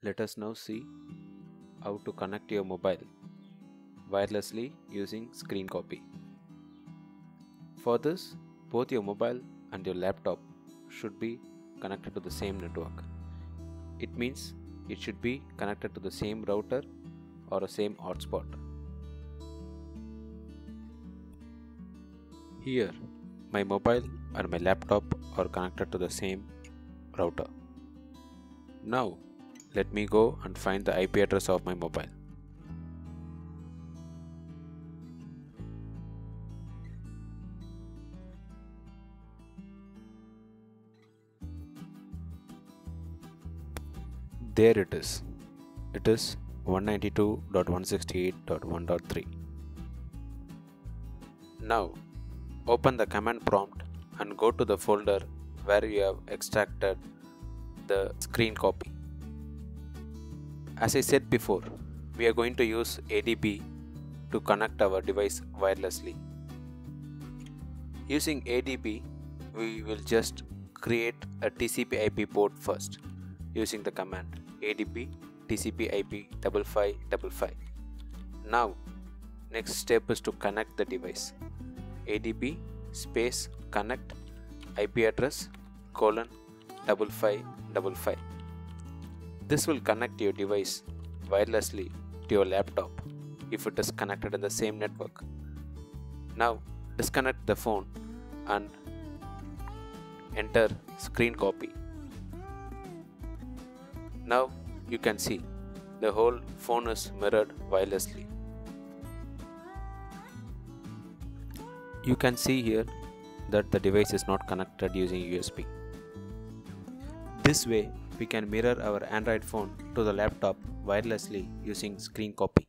Let us now see how to connect your mobile wirelessly using screen copy. For this, both your mobile and your laptop should be connected to the same network. It means it should be connected to the same router or a same hotspot. Here, my mobile and my laptop are connected to the same router. Now, let me go and find the IP address of my mobile. There it is. It is 192.168.1.3. Now, open the command prompt and go to the folder where you have extracted the screen copy. As I said before, we are going to use ADB to connect our device wirelessly. Using ADB, we will just create a TCP/IP port first using the command ADB TCP/IP 5555. Now, next step is to connect the device. ADB space connect IP address colon 5555. This will connect your device wirelessly to your laptop if it is connected in the same network. Now disconnect the phone and enter screen copy. Now you can see the whole phone is mirrored wirelessly. You can see here that the device is not connected using USB. This way we can mirror our Android phone to the laptop wirelessly using screen copy.